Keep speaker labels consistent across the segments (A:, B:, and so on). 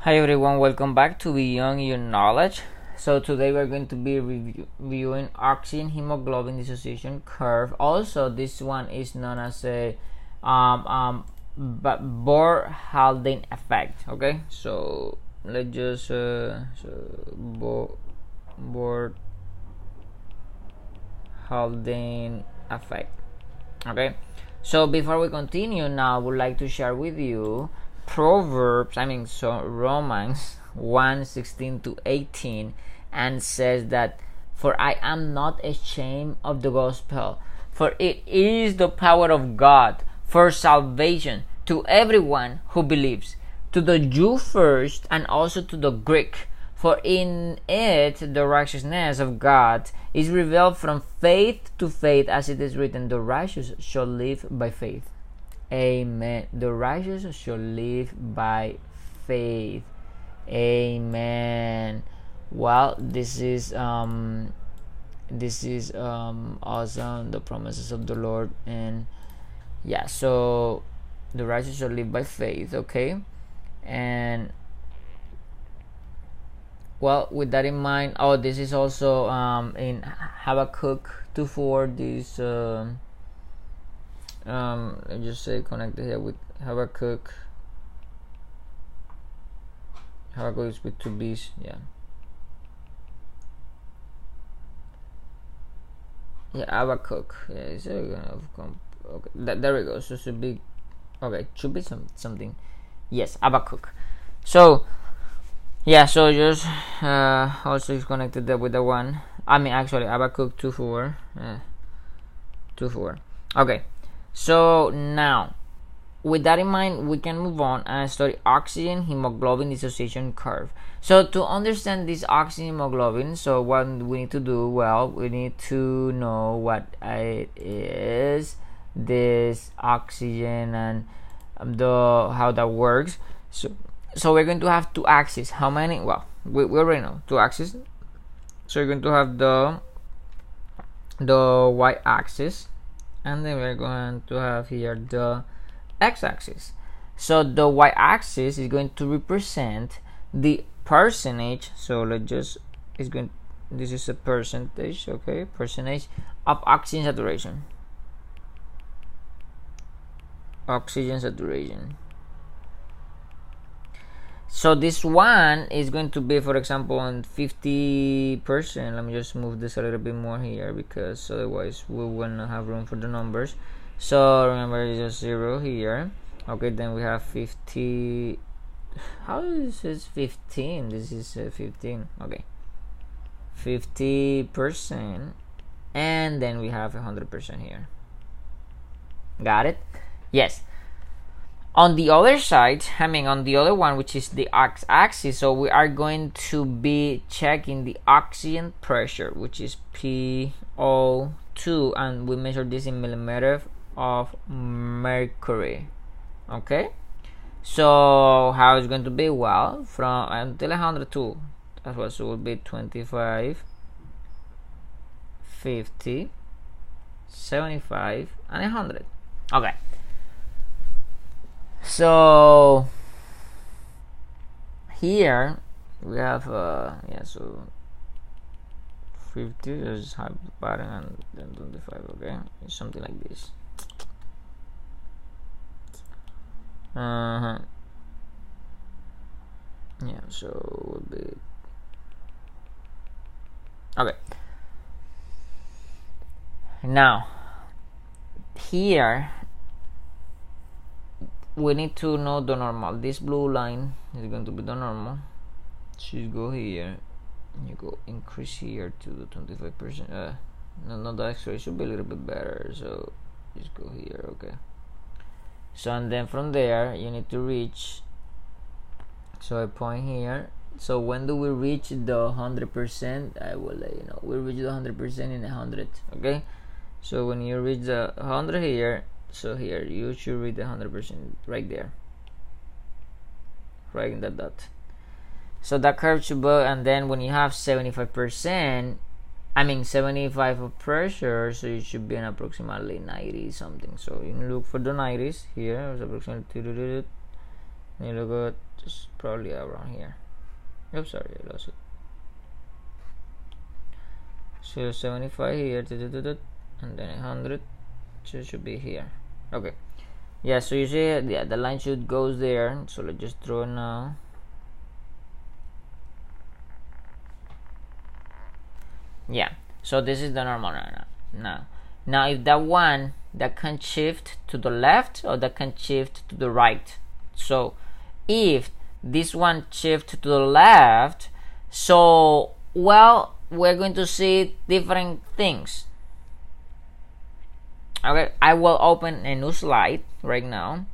A: Hi everyone, welcome back to Beyond Your Knowledge. So today we're going to be reviewing oxygen hemoglobin dissociation curve. Also, this one is known as a Bohr-Haldane effect. Okay, so let's just Bohr-Haldane effect. Okay, so before we continue, now I would like to share with you Proverbs, Romans 1:16-18, and says that, "For I am not ashamed of the gospel, for it is the power of God for salvation to everyone who believes, to the Jew first and also to the Greek. For in it the righteousness of God is revealed from faith to faith, as it is written, the righteous shall live by faith." Amen. The righteous shall live by faith. Amen. Well, this is awesome, the promises of the Lord. And yeah, so the righteous shall live by faith. Okay, and well, with that in mind, this is also in Habakkuk 2:4. This let's just say connected here with Habakkuk. Habakkuk is with two B's, yeah. Habakkuk. Yeah, it's okay. There we go. So it should be okay. It should be something. Yes, Habakkuk. So yeah, so just also is connected there with the one. Actually, Habakkuk 2:4. 2:4. Okay. So now, with that in mind, we can move on and study oxygen hemoglobin dissociation curve. So to understand this oxygen hemoglobin, so what we need to do, well, we need to know what it is, this oxygen, and how that works. So we're going to have two axes. How many? Well, we already know two axes. So we're going to have the y-axis, and then we're going to have here the x-axis. So the y-axis is going to represent the percentage. So this is a percentage, okay, percentage of oxygen saturation. So this one is going to be, for example, on 50%. Let me just move this a little bit more here, because otherwise we will not have room for the numbers. So remember, it's just 0 here. Okay, then we have 50. How is this 15? This is 15. Okay, 50%, and then we have 100% here. Got it? Yes. On the other side, on the other one, which is the x-axis, so we are going to be checking the oxygen pressure, which is PO2, and we measure this in millimeters of mercury. Okay, so how it's going to be? Well, from until 102 as well, so it will be 25, 50, 75, and 100. Okay, so here we have so 50 is high button, and then 25. Okay, it's something like this. Yeah, so it would be okay. Now here we need to know the normal. This blue line is going to be the normal. So you go here, you go increase here to the 25%. No, the x-ray should be a little bit better, so just go here. Okay, so and then from there you need to reach, so a point here. So when do we reach the 100%? I will let you know. We reach the 100% in 100. Okay, so when you reach the 100 here, so here you should read the 100% right there, right in that dot. So that curve should go, and then when you have 75%, 75 of pressure, so you should be in approximately 90 something. So you look for the 90s here. It's approximately You look at just probably around here. Oops, sorry, I lost it. So 75 here, and then 100, so it should be here. Okay, yeah, so you see, yeah, the line should go there. So let's just draw now. Yeah, so this is the normal now if that one that can shift to the left or that can shift to the right. So if this one shift to the left, so well, we're going to see different things. Okay, I will open a new slide right now.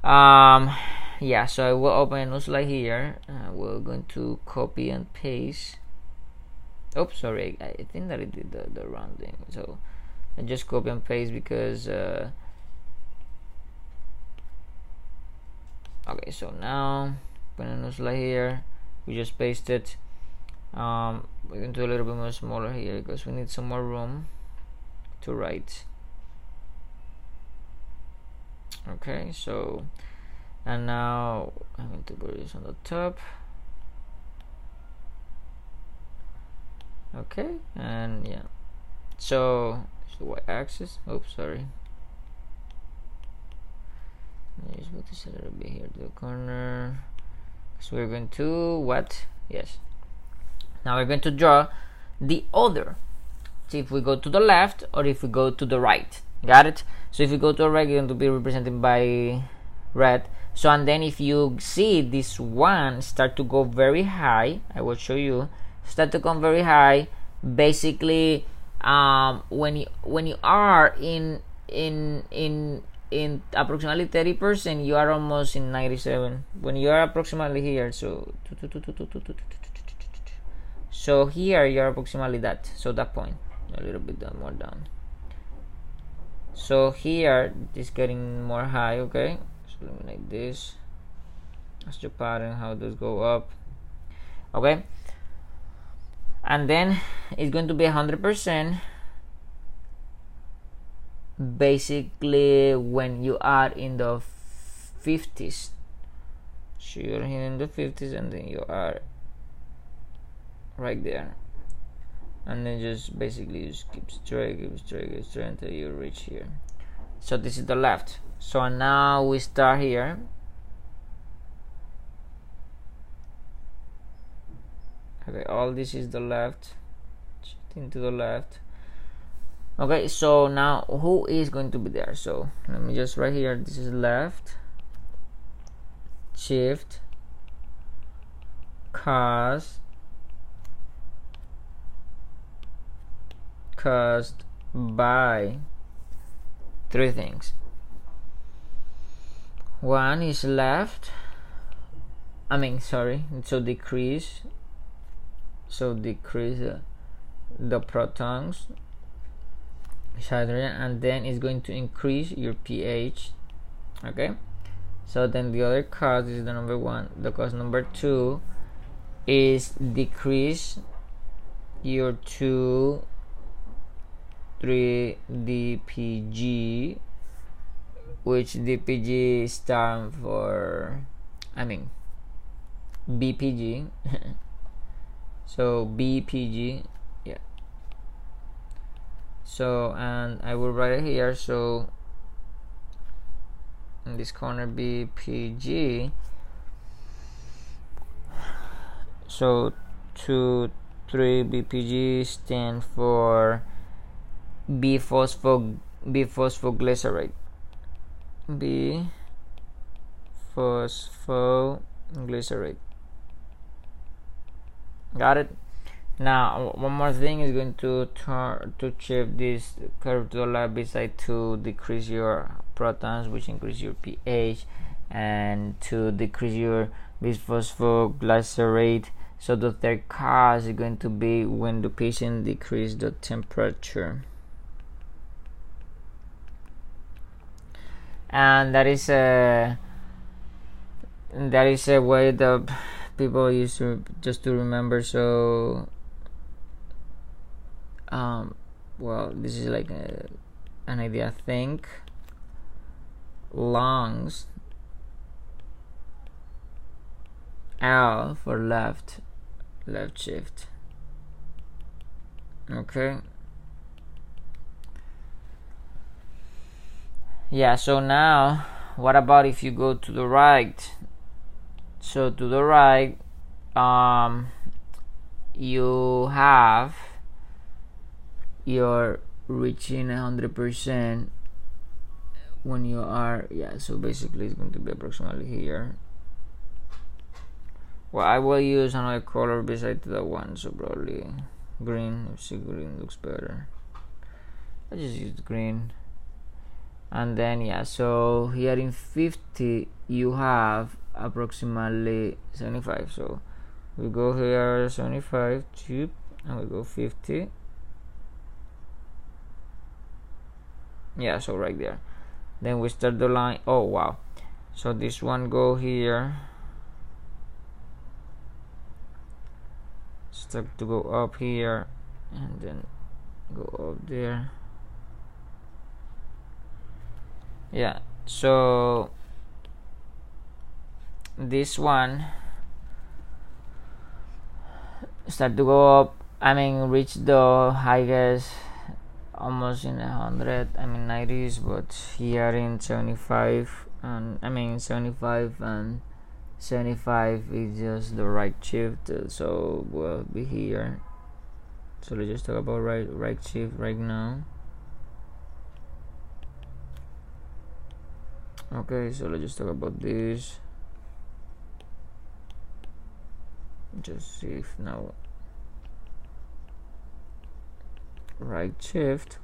A: Yeah, so I will open a new slide here. We're going to copy and paste. Oops, sorry, I think that I did the wrong thing. So I just copy and paste because okay, so now put a new slide here. We just paste it. We're going to do a little bit more smaller here because we need some more room to write. Okay, so and now I'm going to put this on the top. Okay, and yeah, so it's the y-axis. Oops, sorry. Just put this a little bit here to the corner. So we're going to what? Yes. Now we're going to draw the other. See if we go to the left or if we go to the right. Got it? So if we go to the right, you're going to be represented by red. So and then if you see this one start to go very high, I will show you. Start to come very high. Basically, when you are in approximately 30%, you are almost in 97. When you are approximately here, so here you are approximately that. So that point, a little bit more down. So here it's getting more high. Okay, so eliminate this. That's the pattern. How does go up? Okay. And then it's going to be 100% basically when you are in the 50s. So you're here in the 50s and then you are right there, and then just basically just keep straight until you reach here. So this is the left. So now we start here. Okay, all this is the left, shifting to the left. Okay, so now who is going to be there? So let me just right here, this is left, shift, caused by three things. One is left, so decrease. So decrease the protons, hydrogen, and then it's going to increase your pH. Okay, so then the other cause is the number one. The cause number two is decrease your 2,3-DPG, which DPG stands for BPG. So BPG, yeah. So and I will write it here. So in this corner, BPG. So 2,3-BPG stand for B-phosphoglycerate. B-phosphoglycerate. Got it? Now one more thing is going to shift this curve to the left beside to decrease your protons, which increase your pH, and to decrease your bisphosphoglycerate. So the third cause is going to be when the patient decrease the temperature, and that is a way that people used to just to remember. So well, this is like an idea. Think lungs L for left shift. Okay. Yeah, so now what about if you go to the right? So to the right, you have you're reaching 100% when you are, yeah, so basically it's going to be approximately here. Well, I will use another color beside that one, so probably green. You see, green looks better. I just used green. And then, yeah, so here in 50 you have approximately 75. So we go here 75 tube, and we go 50. Yeah, so right there. Then we start the line. Oh wow, so this one go here, start to go up here, and then go up there. Yeah, so this one start to go up, I mean reach the highest almost in 100, I mean 90s, but here in 75, and I mean 75 and 75 is just the right shift, so we'll be here. So let's just talk about right shift right now. Okay, so let's just talk about this. Just see if now right shift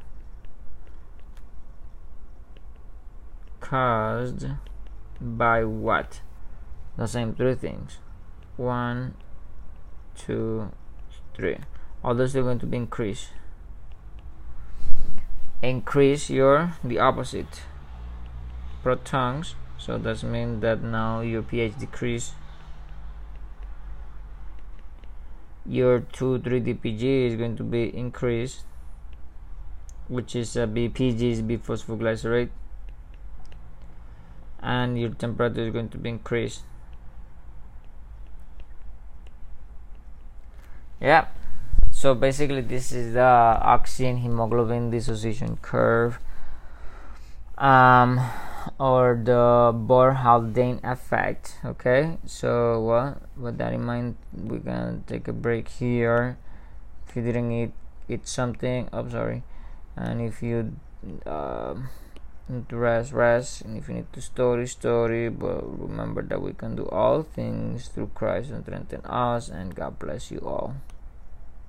A: caused by what? The same three things. 1, 2, 3. All those are going to be increased. Increase the opposite protons, so that means that now your pH decrease. Your 2,3-DPG is going to be increased, which is BPG is biphosphoglycerate, and your temperature is going to be increased. Yeah, so basically this is the oxygen hemoglobin dissociation curve, or the Bohr-Haldane effect. Okay, so with that in mind, we can take a break here. If you didn't eat something, sorry, and if you need to rest, and if you need to study, but remember that we can do all things through Christ who strengthens us, and God bless you all.